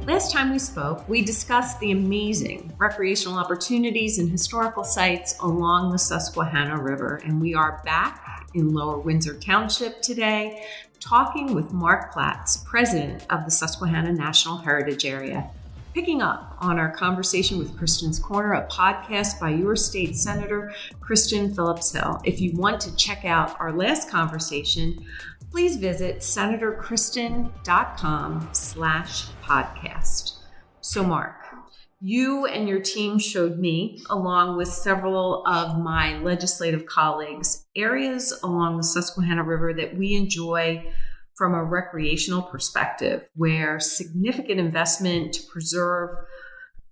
Last time we spoke, we discussed the amazing recreational opportunities and historical sites along the Susquehanna River, and we are back in Lower Windsor Township today, talking with Mark Platts, president of the Susquehanna National Heritage Area. Picking up on our conversation with Kristen's Corner, a podcast by your state senator, Kristen Phillips-Hill. If you want to check out our last conversation, please visit senatorkristen.com/podcast. So Mark, you and your team showed me, along with several of my legislative colleagues, areas along the Susquehanna River that we enjoy from a recreational perspective, where significant investment to preserve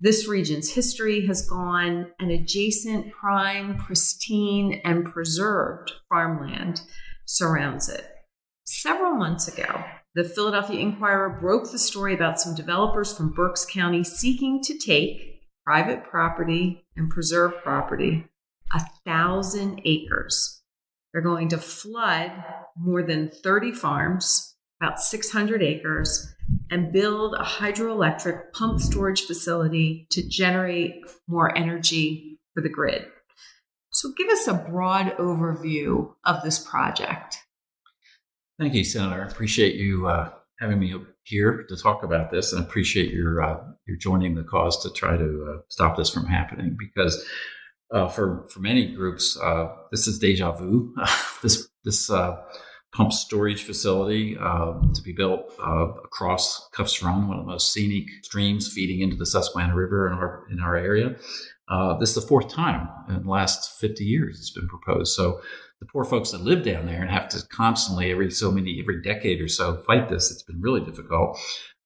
this region's history has gone, and adjacent prime, pristine, and preserved farmland surrounds it. Several months ago, the Philadelphia Inquirer broke the story about some developers from Berks County seeking to take private property and preserve property, 1,000 acres. They're going to flood more than 30 farms, about 600 acres, and build a hydroelectric pump storage facility to generate more energy for the grid. So give us a broad overview of this project. Thank you, Senator. I appreciate you having me here to talk about this, and I appreciate your joining the cause to try to stop this from happening. Because for many groups, this is deja vu. This pump storage facility to be built across Cuffs Run, one of the most scenic streams feeding into the Susquehanna River in our area. This is the fourth time in the last 50 years it's been proposed. So the poor folks that live down there and have to constantly every decade or so fight this, it's been really difficult.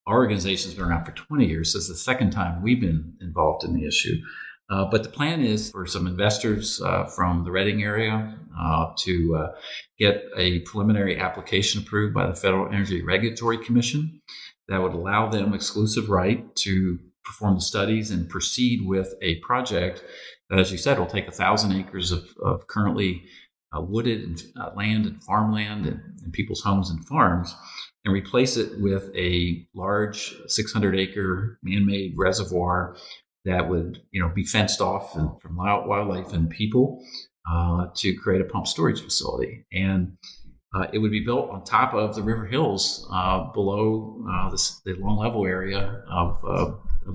Our organization's been around for 20 years. So it's the second time we've been involved in the issue. But the plan is for some investors from the Reading area to get a preliminary application approved by the Federal Energy Regulatory Commission that would allow them exclusive right to perform the studies and proceed with a project that, as you said, will take 1,000 acres of currently wooded land and farmland and people's homes and farms, and replace it with a large 600-acre man-made reservoir that would, be fenced off from wildlife and people to create a pump storage facility. And it would be built on top of the river hills below the long level area of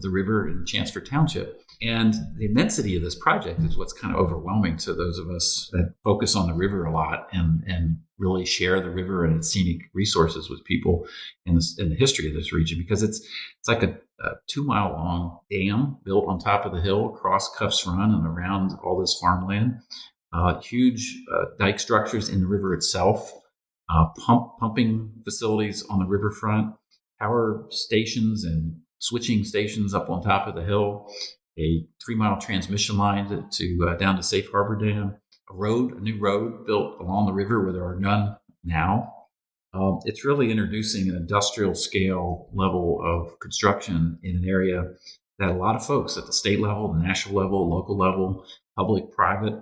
the river in Chanceford Township. And the immensity of this project is what's kind of overwhelming to those of us that focus on the river a lot and really share the river and its scenic resources with people in the history of this region, because it's like a 2-mile long dam built on top of the hill across Cuffs Run and around all this farmland. Huge dike structures in the river itself, pumping facilities on the riverfront, power stations and switching stations up on top of the hill, a 3-mile transmission line to down to Safe Harbor Dam, a new road built along the river where there are none now. It's really introducing an industrial scale level of construction in an area that a lot of folks at the state level, the national level, local level, public, private,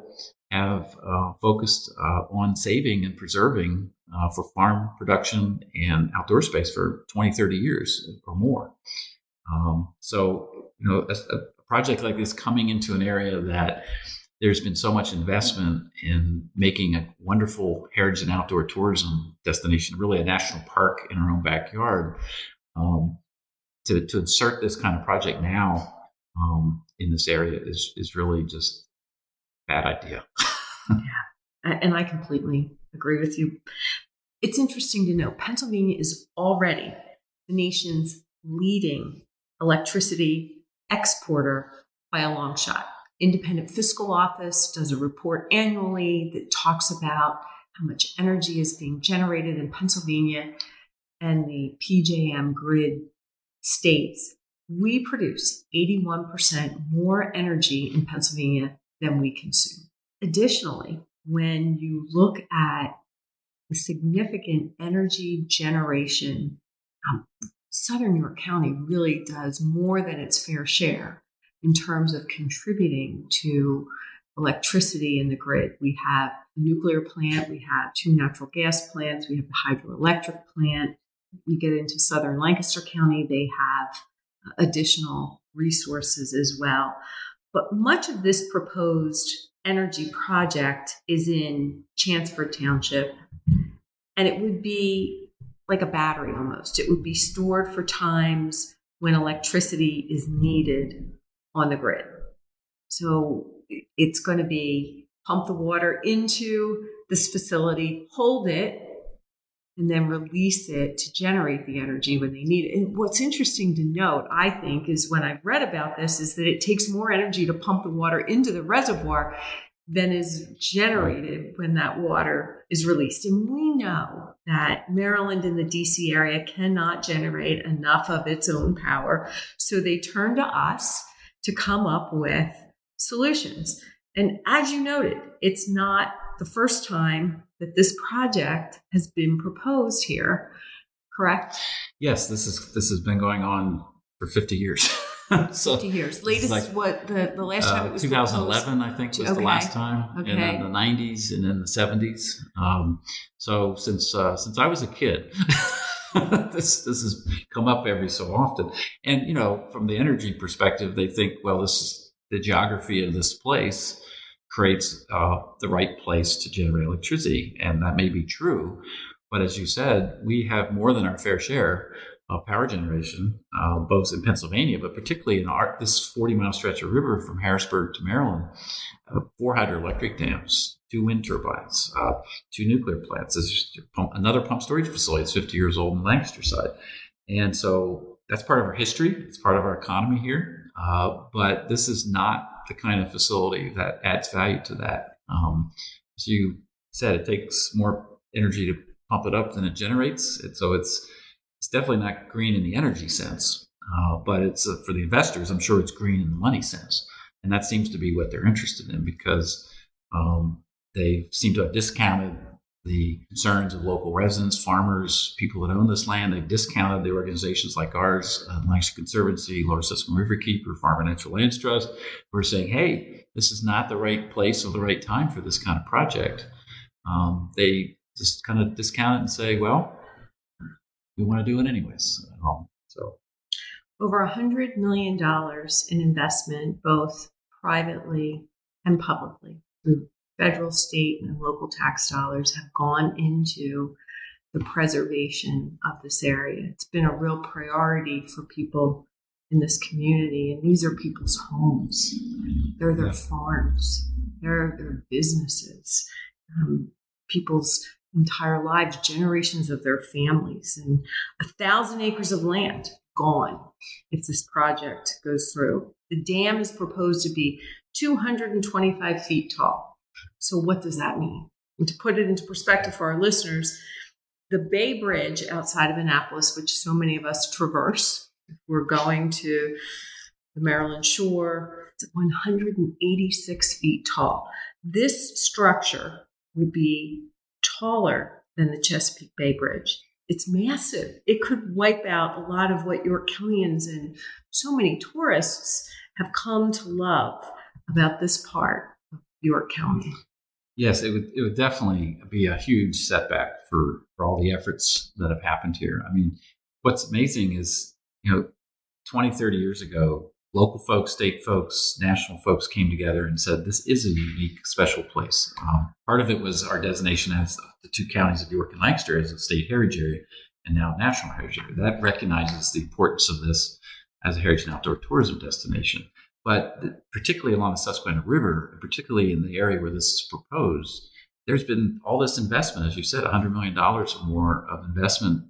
have focused on saving and preserving for farm production and outdoor space for 20, 30 years or more. A project like this coming into an area that there's been so much investment in making a wonderful heritage and outdoor tourism destination, really a national park in our own backyard, to insert this kind of project now in this area is really just a bad idea. Yeah, and I completely agree with you. It's interesting to know Pennsylvania is already the nation's leading electricity exporter by a long shot. Independent Fiscal Office does a report annually that talks about how much energy is being generated in Pennsylvania, and the PJM grid states we produce 81% more energy in Pennsylvania than we consume. Additionally, when you look at the significant energy generation, Southern New York County really does more than its fair share in terms of contributing to electricity in the grid. We have a nuclear plant, we have 2 natural gas plants, we have the hydroelectric plant. You get into Southern Lancaster County, they have additional resources as well. But much of this proposed energy project is in Chanceford Township, and it would be like a battery almost. It would be stored for times when electricity is needed on the grid. So it's going to be pump the water into this facility, hold it, and then release it to generate the energy when they need it. And what's interesting to note, I think, is when I've read about this, is that it takes more energy to pump the water into the reservoir than is generated when that water is released. And we know that Maryland and the DC area cannot generate enough of its own power. So they turn to us to come up with solutions. And as you noted, it's not the first time that this project has been proposed here, correct? Yes, this has been going on for 50 years. So 50 years. Latest, like, what the last time it was 2011, proposed? I think, was the last time, and then the 90s, and then the 70s. So since I was a kid, this has come up every so often. And from the energy perspective, they think, well, this is the geography of this place creates the right place to generate electricity, and that may be true. But as you said, we have more than our fair share of power generation, both in Pennsylvania, but particularly in this 40-mile stretch of river from Harrisburg to Maryland. 4 hydroelectric dams, 2 wind turbines, 2 nuclear plants. There's another pump storage facility that's 50 years old in Lancaster side. And so that's part of our history. It's part of our economy here. But this is not the kind of facility that adds value to that. As you said, it takes more energy to pump it up than it generates. So it's definitely not green in the energy sense, but it's for the investors, I'm sure it's green in the money sense. And that seems to be what they're interested in, because they seem to have discounted the concerns of local residents, farmers, people that own this land. They've discounted the organizations like ours, Lancaster Conservancy, Lower Susquehanna Riverkeeper, Farm and Natural Lands Trust, who are saying, hey, this is not the right place or the right time for this kind of project. They just kind of discount it and say, well, we want to do it anyways. So, over $100 million in investment, both privately and publicly, through federal, state, and local tax dollars, have gone into the preservation of this area. It's been a real priority for people in this community, and these are people's homes. They're their farms. They're their businesses. People's entire lives, generations of their families, and 1,000 acres of land gone if this project goes through. The dam is proposed to be 225 feet tall. So what does that mean? And to put it into perspective for our listeners, the Bay Bridge outside of Annapolis, which so many of us traverse, if we're going to the Maryland shore, it's 186 feet tall. This structure will be taller than the Chesapeake Bay Bridge. It's massive. It could wipe out a lot of what York Countyans and so many tourists have come to love about this part of York County. Yes, it would definitely be a huge setback for all the efforts that have happened here. I mean, what's amazing is, 20, 30 years ago, local folks, state folks, national folks came together and said, this is a unique, special place. Part of it was our designation as the 2 counties of York and Lancaster as a state heritage area, and now national heritage area. That recognizes the importance of this as a heritage and outdoor tourism destination. But particularly along the Susquehanna River, and particularly in the area where this is proposed, there's been all this investment, as you said, $100 million or more of investment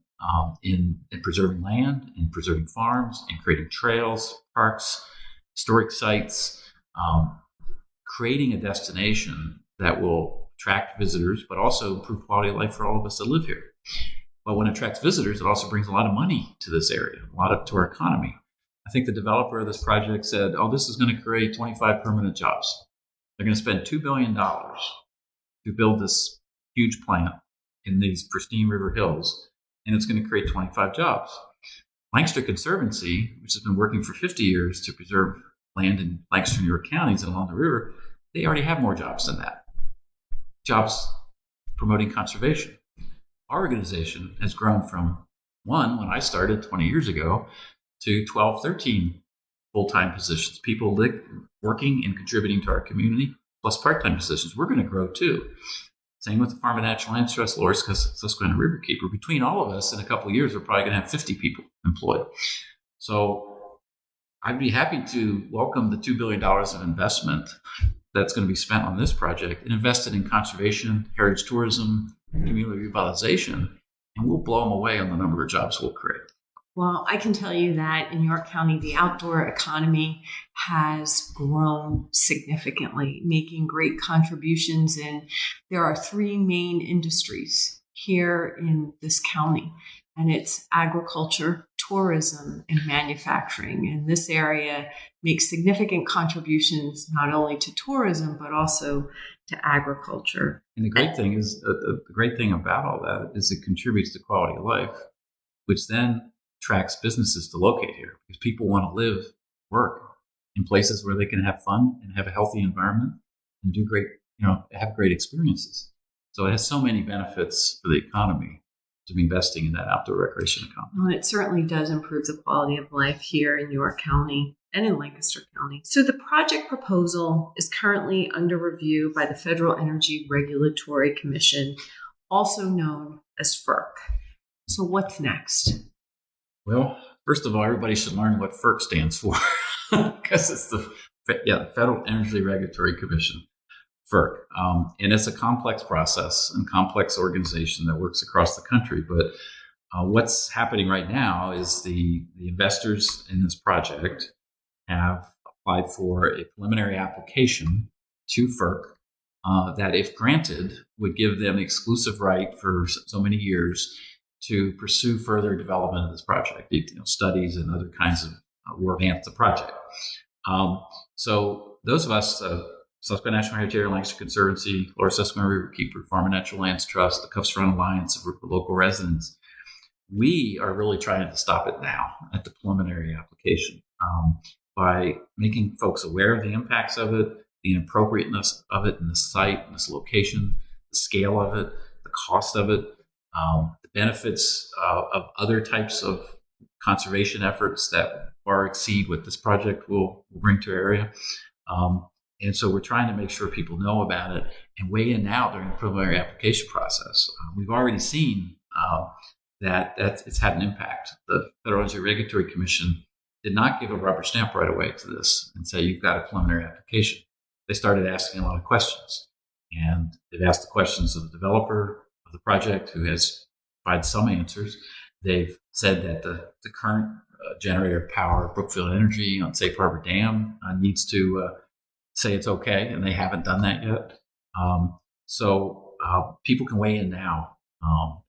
in preserving land, in preserving farms, in creating trails, parks, historic sites, creating a destination that will attract visitors, but also improve quality of life for all of us that live here. But when it attracts visitors, it also brings a lot of money to this area, to our economy. I think the developer of this project said, this is going to create 25 permanent jobs. They're going to spend $2 billion to build this huge plant in these pristine river hills, and it's going to create 25 jobs. Lancaster Conservancy, which has been working for 50 years to preserve land in Lancaster and York counties and along the river, they already have more jobs than that. Jobs promoting conservation. Our organization has grown from one, when I started 20 years ago, to 12, 13 full-time positions, people working and contributing to our community, plus part-time positions. We're going to grow too. Same with the Farm and Natural Lands Trust, Lower Susquehanna Riverkeeper. Between all of us, in a couple of years, we're probably going to have 50 people employed. So I'd be happy to welcome the $2 billion of investment that's going to be spent on this project and invested in conservation, heritage tourism, community revitalization, and we'll blow them away on the number of jobs we'll create. Well, I can tell you that in York County, the outdoor economy has grown significantly, making great contributions. And there are three main industries here in this county, and it's agriculture, tourism, and manufacturing. And this area makes significant contributions not only to tourism, but also to agriculture. And the great thing is, the great thing about all that is it contributes to quality of life, which then attracts businesses to locate here because people want to live, work in places where they can have fun and have a healthy environment and do great, have great experiences. So it has so many benefits for the economy to be investing in that outdoor recreation economy. Well, it certainly does improve the quality of life here in York County and in Lancaster County. So the project proposal is currently under review by the Federal Energy Regulatory Commission, also known as FERC. So what's next? Well, first of all, everybody should learn what FERC stands for because it's the Federal Energy Regulatory Commission, FERC. And it's a complex process and complex organization that works across the country. But what's happening right now is the investors in this project have applied for a preliminary application to FERC that, if granted, would give them exclusive right for so many years to pursue further development of this project, studies and other kinds of work advance the project. So those of us, Susquehanna National Heritage Area, Lancaster Conservancy, Lower Susquehanna Riverkeeper, Farm and Natural Lands Trust, the Cuffs Run Alliance of local residents, we are really trying to stop it now at the preliminary application by making folks aware of the impacts of it, the inappropriateness of it in the site, in this location, the scale of it, the cost of it, the benefits of other types of conservation efforts that far exceed what this project will bring to our area. And so we're trying to make sure people know about it and weigh in now during the preliminary application process. We've already seen that it's had an impact. The Federal Energy Regulatory Commission did not give a rubber stamp right away to this and say, you've got a preliminary application. They started asking a lot of questions. And they've asked the questions of the developer of the project, who has provided some answers. They've said that the current generator of power, Brookfield Energy on Safe Harbor Dam, needs to say it's okay, and they haven't done that yet. So people can weigh in now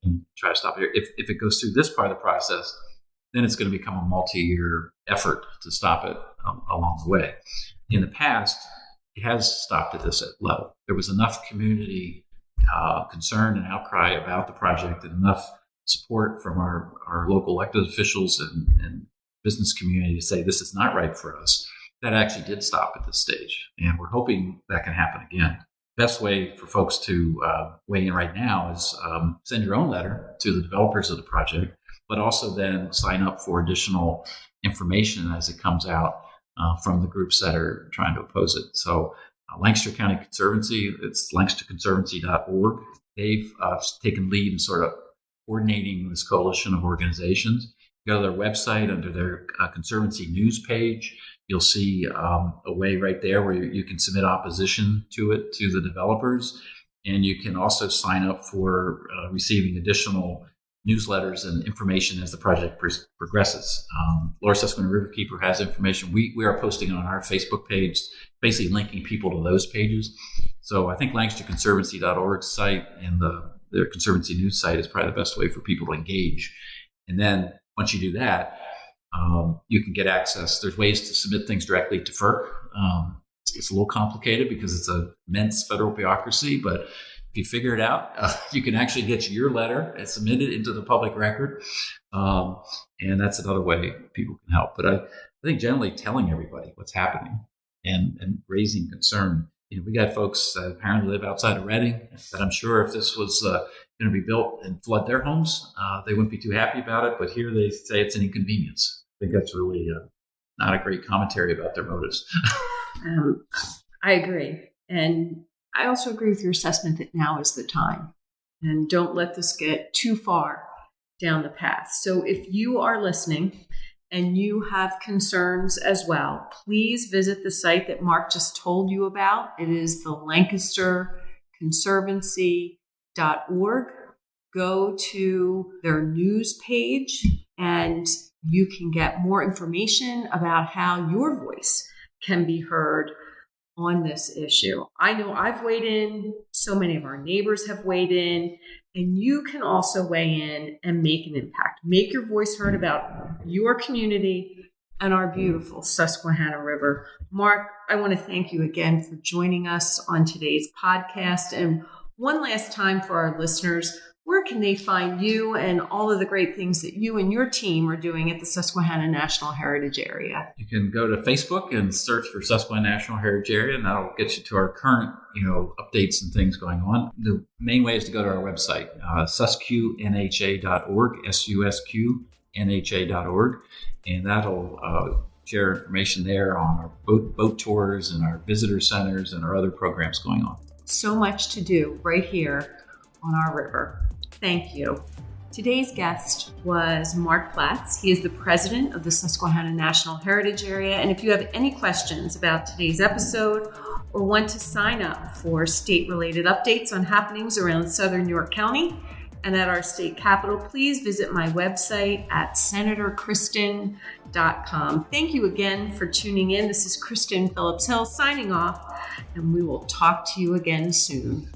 and try to stop it. If it goes through this part of the process, then it's going to become a multi-year effort to stop it along the way. In the past, it has stopped at this level. There was enough community concern and outcry about the project and enough support from our local elected officials and business community to say this is not right for us. That actually did stop at this stage. And we're hoping that can happen again. Best way for folks to weigh in right now is send your own letter to the developers of the project, but also then sign up for additional information as it comes out from the groups that are trying to oppose it. So Lancaster County Conservancy, it's lancasterconservancy.org. They've taken lead in sort of coordinating this coalition of organizations. Go to their website under their Conservancy news page. You'll see a way right there where you can submit opposition to it to the developers. And you can also sign up for receiving additional newsletters and information as the project progresses. Lower Susquehanna Riverkeeper has information. We are posting on our Facebook page, basically linking people to those pages. So I think LancasterConservancy.org site and their Conservancy news site is probably the best way for people to engage. And then once you do that, you can get access. There's ways to submit things directly to FERC. It's a little complicated because it's an immense federal bureaucracy, but if you figure it out, you can actually get your letter and submit it into the public record. And that's another way people can help. But I think generally telling everybody what's happening and raising concern. We got folks that apparently live outside of Reading that I'm sure if this was going to be built and flood their homes, they wouldn't be too happy about it. But here they say it's an inconvenience. think that's really not a great commentary about their motives. I agree. And I also agree with your assessment that now is the time. And don't let this get too far down the path. So if you are listening and you have concerns as well, please visit the site that Mark just told you about. It is the LancasterConservancy.org. Go to their news page and you can get more information about how your voice can be heard on this issue. I know I've weighed in, so many of our neighbors have weighed in, and you can also weigh in and make an impact. Make your voice heard about your community and our beautiful Susquehanna River. Mark, I want to thank you again for joining us on today's podcast. And one last time for our listeners, where can they find you and all of the great things that you and your team are doing at the Susquehanna National Heritage Area? You can go to Facebook and search for Susquehanna National Heritage Area, and that'll get you to our current, updates and things going on. The main way is to go to our website, susqnha.org, susqnha.org, and that'll share information there on our boat tours and our visitor centers and our other programs going on. So much to do right here on our river. Thank you. Today's guest was Mark Platts. He is the president of the Susquehanna National Heritage Area. And if you have any questions about today's episode or want to sign up for state-related updates on happenings around southern York County and at our state capitol, please visit my website at senatorkristen.com. Thank you again for tuning in. This is Kristen Phillips-Hill signing off, and we will talk to you again soon.